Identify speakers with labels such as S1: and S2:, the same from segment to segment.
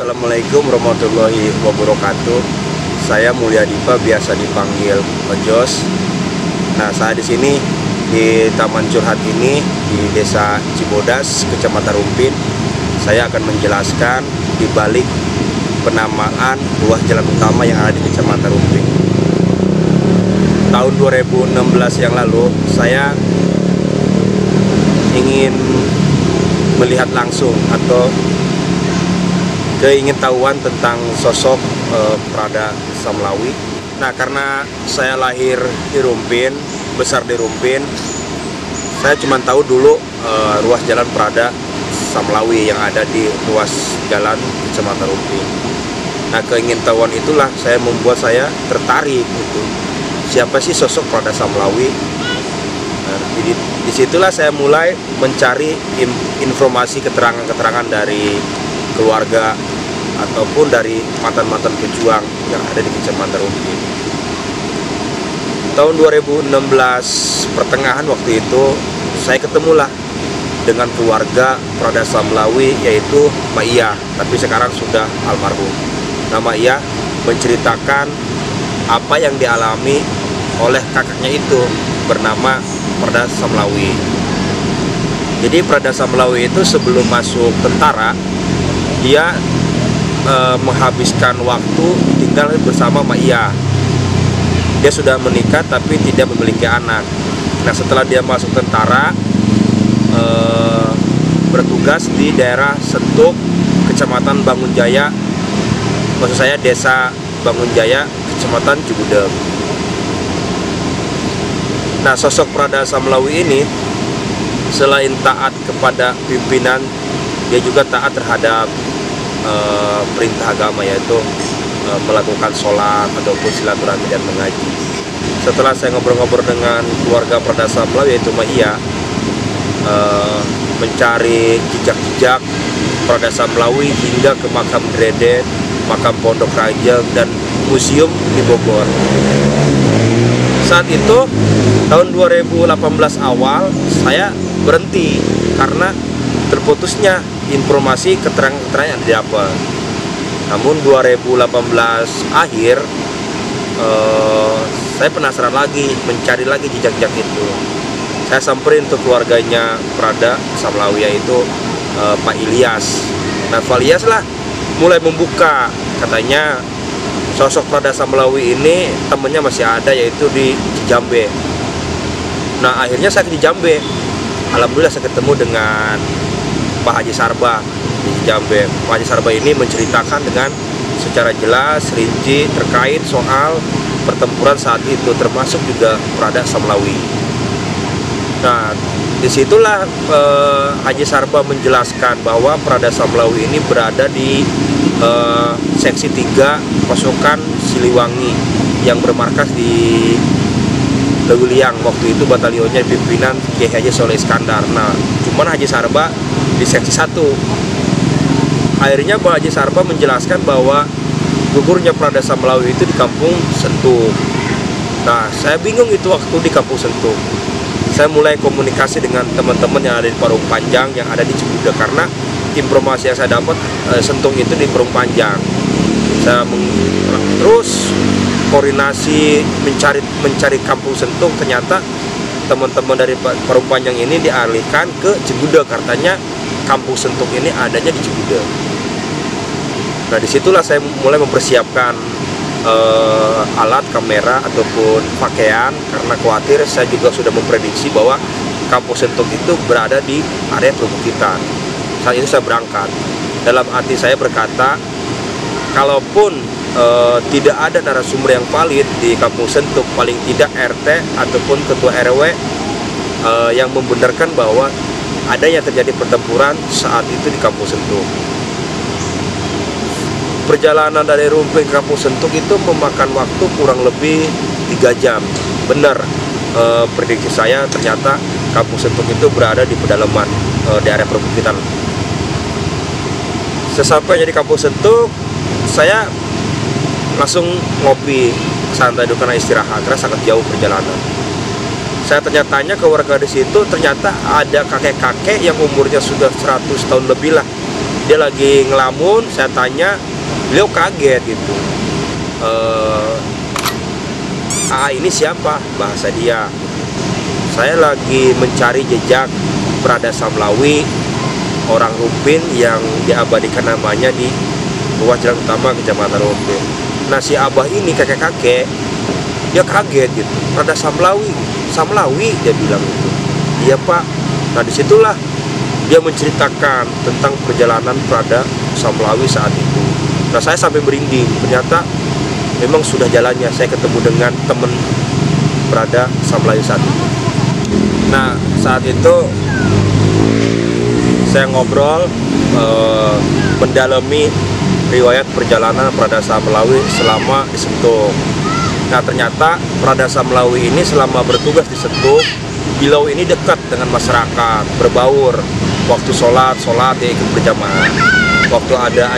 S1: Assalamualaikum warahmatullahi wabarakatuh. Saya Mulya Dipa, biasa dipanggil Ojos. Nah, saya di sini di Taman Curhat ini di Desa Cibodas, Kecamatan Rumpin. Saya akan menjelaskan di balik penamaan ruas jalan utama yang ada di Kecamatan Rumpin. Tahun 2016 yang lalu, saya ingin melihat langsung atau keingintahuan tentang sosok Prada Samlawi. Nah, karena saya lahir di Rumpin, besar di Rumpin, saya cuma tahu dulu ruas jalan Prada Samlawi yang ada di ruas jalan Kecamatan Rumpin. Nah, keingintahuan itulah membuat saya tertarik gitu. Siapa sih sosok Prada Samlawi? Nah, disitulah saya mulai mencari informasi, keterangan-keterangan dari keluarga ataupun dari mantan-mantan pejuang yang ada di Kecamatan Rumpin. Tahun 2016 pertengahan waktu itu saya ketemulah dengan keluarga Prada Samlawi, yaitu Mbak Iya, tapi sekarang sudah almarhum. Nah, Mbak Iya menceritakan apa yang dialami oleh kakaknya itu bernama Prada Samlawi. Jadi Prada Samlawi itu sebelum masuk tentara, dia menghabiskan waktu tinggal bersama Mbak Iya. Dia sudah menikah tapi tidak memiliki anak. Nah, setelah dia masuk tentara, bertugas di daerah Sentuk, Kecamatan Bangunjaya, maksud saya Desa Bangunjaya, Kecamatan Cigudeg. Nah, sosok Prada Samlawi ini selain taat kepada pimpinan, dia juga taat terhadap perintah agama, yaitu melakukan sholat ataupun silaturahmi dan mengaji. Setelah saya ngobrol-ngobrol dengan keluarga Prada Samlawi, yaitu Mbak Iya, mencari jejak-jejak Prada Samlawi hingga ke makam Dredet, makam Pondok Ranjang, dan museum di Bogor. Saat itu tahun 2018 awal saya berhenti karena terputusnya informasi keterangan-keterangan yang didapat. Namun 2018 akhir saya penasaran lagi, mencari lagi jejak-jejak itu. Saya samperin untuk keluarganya Prada Samlawi, yaitu Pak Ilyas. Nah, Pak Ilyas lah mulai membuka, katanya sosok Prada Samlawi ini temennya masih ada, yaitu di Cijambe. Nah, akhirnya saya ke Cijambe. Alhamdulillah saya ketemu dengan Pak Haji Sarba di Cijambe. Pak Haji Sarba ini menceritakan dengan secara jelas, rinci terkait soal pertempuran saat itu, termasuk juga Prada Samlawi. Nah, disitulah Haji Sarba menjelaskan bahwa Prada Samlawi ini berada di seksi 3 pasukan Siliwangi yang bermarkas di Lewiliang. Waktu itu batalionnya pimpinan Kiai Haji Soleh Iskandar. Nah, cuman Haji Sarba di seksi 1. Akhirnya Pak Haji Sarba menjelaskan bahwa gugurnya Prada Samlawi itu di Kampung Sentuk. Nah, saya bingung itu waktu di Kampung Sentuk. Saya mulai komunikasi dengan teman-teman yang ada di Parung Panjang, yang ada di Cigudeg, karena informasi yang saya dapat Sentuk itu di Parung Panjang. Saya terus koordinasi mencari Kampung Sentuk. Ternyata teman-teman dari Parung Panjang ini dialihkan ke Cigudeg, katanya Kampung Sentuk ini adanya di Cigudeg. Nah, disitulah saya mulai mempersiapkan alat kamera ataupun pakaian, karena khawatir. Saya juga sudah memprediksi bahwa Kampung Sentuk itu berada di area perbukitan. Saat itu saya berangkat. Dalam hati saya berkata, kalaupun tidak ada narasumber yang valid di Kampung Sentuk, paling tidak RT ataupun ketua RW yang membenarkan bahwa adanya terjadi pertempuran saat itu di Kampung Sentuk. Perjalanan dari Rumpin ke Kampung Sentuk itu memakan waktu kurang lebih 3 jam. Benar, prediksi saya, ternyata Kampung Sentuk itu berada di pedalaman di area perbukitan. Sesampainya di Kampung Sentuk, saya langsung ngopi santai dulu karena istirahat, karena sangat jauh perjalanan. Saya tanya-tanya ke warga di situ, ternyata ada kakek-kakek yang umurnya sudah 100 tahun lebih lah, dia lagi ngelamun, saya tanya, beliau kaget gitu. Ini siapa? Bahasa dia. Saya lagi mencari jejak Prada Samlawi, orang Rumpin yang diabadikan namanya di ruas jalan utama Kecamatan Rumpin. Nah, si abah ini kakek-kakek, dia kaget gitu. Prada Samlawi, Samlawi dia bilang gitu. Iya Pak. Nah, disitulah dia menceritakan tentang perjalanan Prada Samlawi saat itu. Nah, saya sampai merinding. Ternyata memang sudah jalannya saya ketemu dengan teman Prada Samlawi saat itu. Nah, saat itu saya ngobrol mendalami riwayat perjalanan Prada Samlawi selama di Sentul. Nah, ternyata Prada Samlawi ini selama bertugas di Sentul, beliau ini dekat dengan masyarakat, berbaur. Waktu sholat dia ikut berjamaah. Waktu ada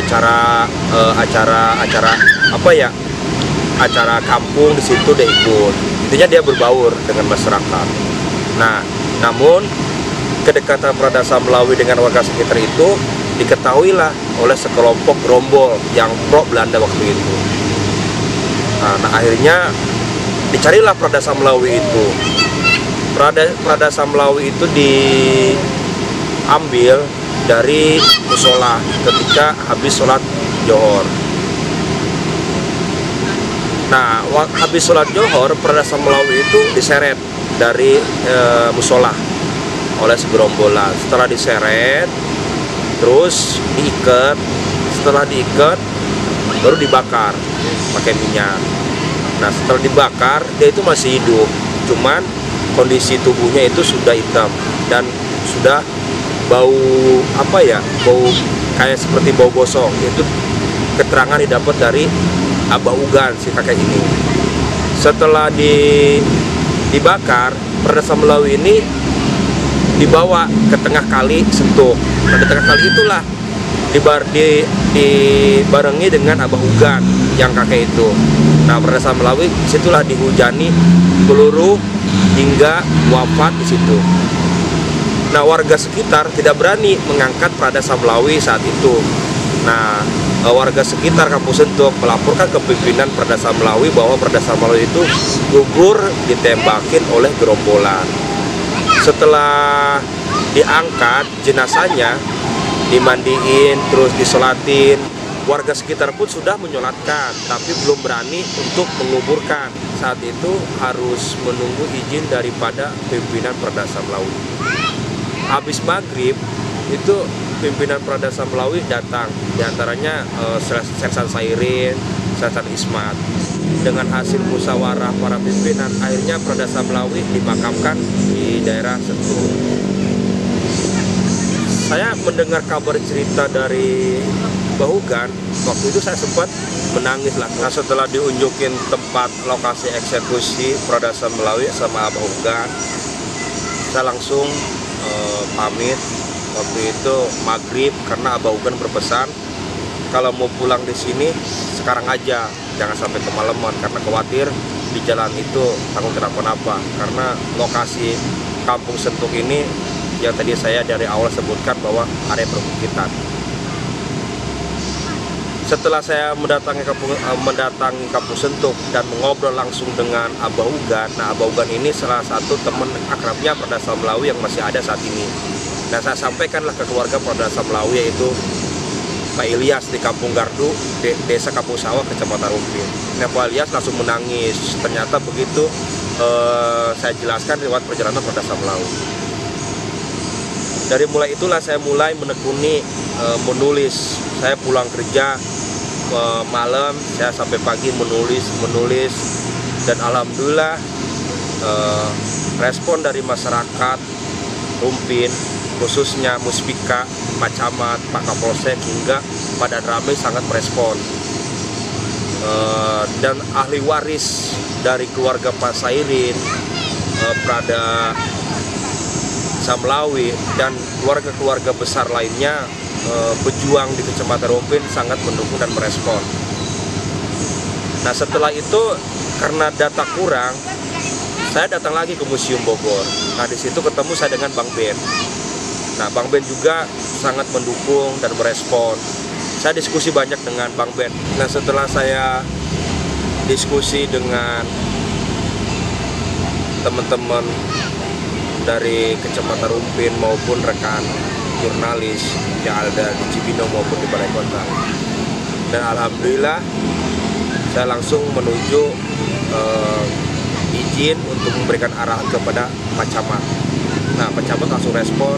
S1: acara kampung di situ dia ikut. Intinya dia berbaur dengan masyarakat. Nah, namun kedekatan Prada Samlawi dengan warga sekitar itu diketahuilah oleh sekelompok gerombol yang pro Belanda waktu itu. Nah, akhirnya dicarilah Prada Samlawi itu. Prada Samlawi itu diambil dari musola ketika habis sholat Johor. Nah, habis sholat Johor, Prada Samlawi itu diseret dari musola oleh segerombolan. Setelah diseret, terus diikat. Setelah diikat, baru dibakar pakai minyak. Nah, setelah dibakar, dia itu masih hidup, cuman kondisi tubuhnya itu sudah hitam dan sudah bau bau kayak seperti bau gosong. Itu keterangan didapat dari Abah Ugan, si kakek ini. Setelah dibakar, Prada Samlawi ini dibawa ke tengah kali Sentul. Nah, di tengah kali itulah dibarengi dengan Abah Ugan yang kakek itu. Nah, Prada Samlawi situlah dihujani peluru hingga wafat di situ. Nah, warga sekitar tidak berani mengangkat Prada Samlawi saat itu. Nah, warga sekitar Kampung Sentul melaporkan ke pimpinan Prada Samlawi bahwa Prada Samlawi itu gugur ditembakin oleh gerombolan. Setelah diangkat, jenazahnya dimandiin, terus disolatin. Warga sekitar pun sudah menyolatkan, tapi belum berani untuk menguburkan. Saat itu harus menunggu izin daripada pimpinan Prada Samlawi. Habis maghrib, itu pimpinan Prada Samlawi datang, diantaranya Sersan Sairin, Sersan Ismat. Dengan hasil musyawarah para pimpinan, akhirnya Prada Samlawi dimakamkan di daerah Sentul. Saya mendengar kabar cerita dari Bahugan, waktu itu saya sempat menangis lah. Nah, setelah diunjukin tempat lokasi eksekusi Prada Samlawi sama Abah Ugan, saya langsung pamit. Waktu itu maghrib, karena Abah Ugan berpesan kalau mau pulang di sini sekarang aja, jangan sampai kemalaman, karena khawatir di jalan itu takut kenapa-napa. Karena lokasi Kampung Sentul ini yang tadi saya dari awal sebutkan bahwa area perbukitan. Setelah saya mendatangi Kampung Sentul dan mengobrol langsung dengan Abah Ugan, nah Abah Ugan ini salah satu teman akrabnya Prada Samlawi yang masih ada saat ini. Nah, saya sampaikanlah ke keluarga Prada Samlawi, yaitu Pak Ilyas di Kampung Gardu, Desa Kampung Sawah, Kecamatan Rumpin. Nah, Pak Ilyas langsung menangis. Ternyata begitu saya jelaskan riwayat perjalanan Prada Samlawi. Dari mulai itulah saya mulai menekuni menulis. Saya pulang kerja malam, saya sampai pagi menulis, dan alhamdulillah respon dari masyarakat Rumpin, khususnya Muspika, Pak Camat, Pak Kapolsek hingga Pak Danramil sangat merespon. Dan ahli waris dari keluarga Pak Sairin, Prada Samlawi, dan keluarga-keluarga besar lainnya, pejuang di Kecamatan Rumpin sangat mendukung dan merespon. Nah, setelah itu karena data kurang, saya datang lagi ke Museum Bogor. Nah, di situ ketemu saya dengan Bang Ben. Nah, Bang Ben juga sangat mendukung dan merespon. Saya diskusi banyak dengan Bang Ben. Nah, setelah saya diskusi dengan teman-teman dari Kecamatan Rumpin maupun rekan jurnalis yang ada di Cibinong maupun di Balai Kota, dan alhamdulillah saya langsung menuju izin untuk memberikan arahan kepada Pak Camat. Nah, Pak Camat langsung respon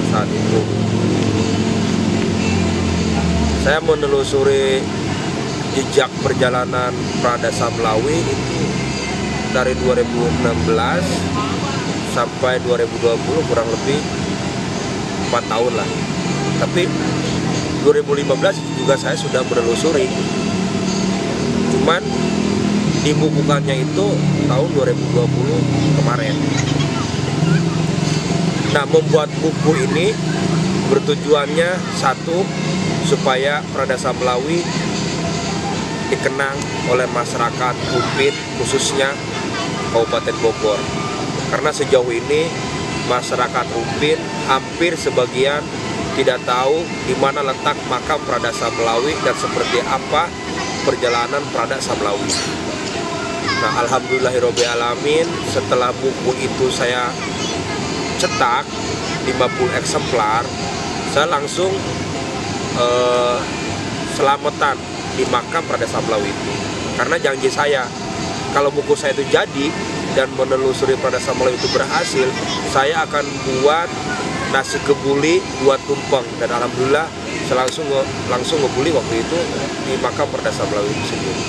S1: saat itu. Saya menelusuri jejak perjalanan Prada Samlawi itu dari 2016 sampai 2020, kurang lebih 4 tahun lah. Tapi 2015 juga saya sudah menelusuri, cuman dibukukannya itu tahun 2020 kemarin. Nah, membuat buku ini bertujuannya satu, supaya Prada Samlawi dikenang oleh masyarakat Rumpin, khususnya Kabupaten Bogor. Karena sejauh ini masyarakat Rumpin hampir sebagian tidak tahu di mana letak makam Prada Samlawi dan seperti apa perjalanan Prada Samlawi. Nah, alhamdulillahirabbil alamin, setelah buku itu saya cetak 50 eksemplar, saya langsung selamatan di makam Prada Samlawi itu. Karena janji saya, kalau buku saya itu jadi dan menelusuri Prada Samlawi itu berhasil, saya akan buat nasi kebuli 2 tumpeng, dan alhamdulillah saya langsung ngebuli waktu itu di makam Prada Samlawi itu sendiri.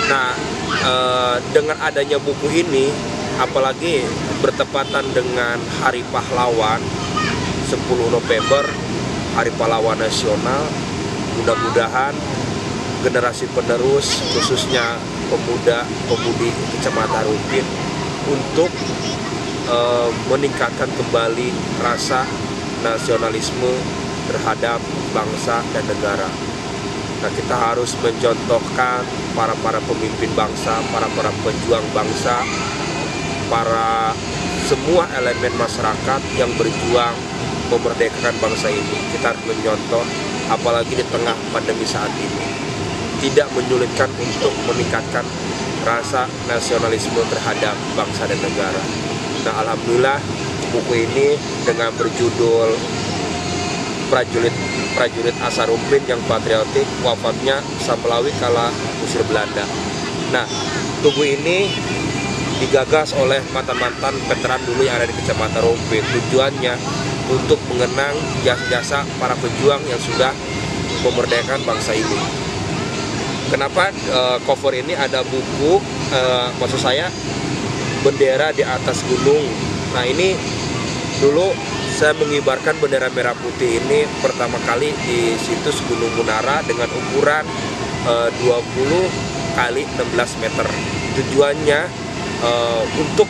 S1: Nah, dengan adanya buku ini, apalagi bertepatan dengan Hari Pahlawan 10 November, Hari Pahlawan Nasional, mudah-mudahan generasi penerus, khususnya pemuda-pemudi Kecamatan Rumpin, untuk meningkatkan kembali rasa nasionalisme terhadap bangsa dan negara. Nah, kita harus mencontohkan para pemimpin bangsa, para pejuang bangsa, para semua elemen masyarakat yang berjuang memerdekakan bangsa ini. Kita harus mencontoh, apalagi di tengah pandemi saat ini, tidak menyulitkan untuk meningkatkan rasa nasionalisme terhadap bangsa dan negara. Nah, alhamdulillah buku ini dengan berjudul Prajurit Asal Rumpin yang Patriotik, Wafatnya Samlawi Kala Usir Belanda. Nah, buku ini digagas oleh mantan-mantan veteran dulu yang ada di Kecamatan Rumpin. Tujuannya untuk mengenang jasa-jasa para pejuang yang sudah memerdekakan bangsa ini. Kenapa cover ini ada buku, maksud saya bendera di atas gunung. Nah, ini dulu saya mengibarkan bendera merah putih ini pertama kali di situs Gunung Munara dengan ukuran 20 kali 16 meter. Tujuannya untuk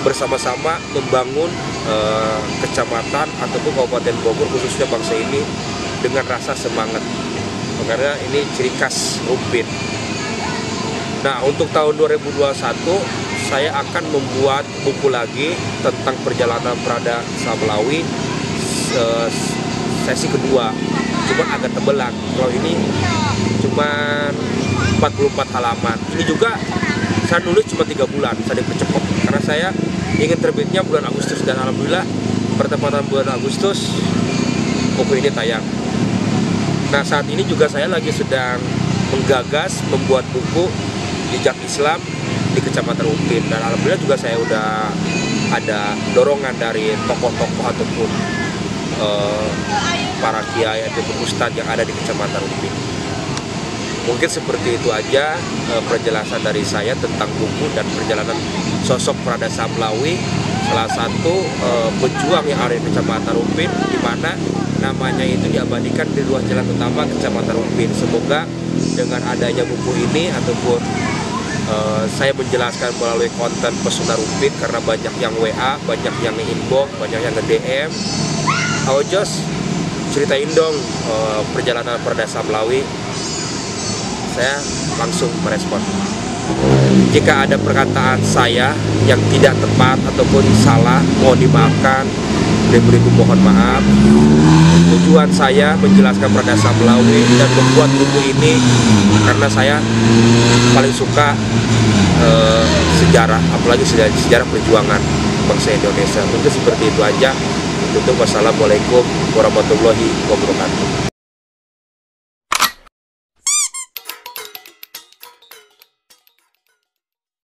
S1: bersama-sama membangun kecamatan ataupun Kabupaten Bogor, khususnya bangsa ini, dengan rasa semangat, karena ini ciri khas Rumpin. Nah, untuk tahun 2021 saya akan membuat buku lagi tentang perjalanan Prada Samlawi, sesi kedua, cuma agak tebelan. Kalau ini cuma 44 halaman. Ini juga saya nulis cuma 3 bulan, saya dipercepat karena saya ingin terbitnya bulan Agustus, dan alhamdulillah pertempatan bulan Agustus buku ini tayang. Nah, saat ini juga saya lagi sedang menggagas membuat buku Jejak Islam di Kecamatan Rumpin, dan alhamdulillah juga saya udah ada dorongan dari tokoh-tokoh ataupun para kiai ataupun ustadz yang ada di Kecamatan Rumpin. Mungkin seperti itu aja penjelasan dari saya tentang buku dan perjalanan sosok Prada Samlawi, salah satu pejuang yang ada di Kecamatan Rumpin, di mana namanya itu diabadikan di ruas jalan utama Kecamatan Rumpin. Semoga dengan adanya buku ini ataupun saya menjelaskan melalui konten Pesona Rumpin, karena banyak yang WA, banyak yang inbox, banyak yang nge-DM, Jos ceritain dong perjalanan Prada Samlawi. Saya langsung merespon. Jika ada perkataan saya yang tidak tepat ataupun salah, mohon dimaafkan. beribu-ribu mohon maaf. Tujuan saya menjelaskan Prada Samlawe dan membuat buku ini karena saya paling suka sejarah, apalagi sejarah perjuangan bangsa Indonesia. Mungkin seperti itu aja. Wassalamualaikum warahmatullahi wabarakatuh.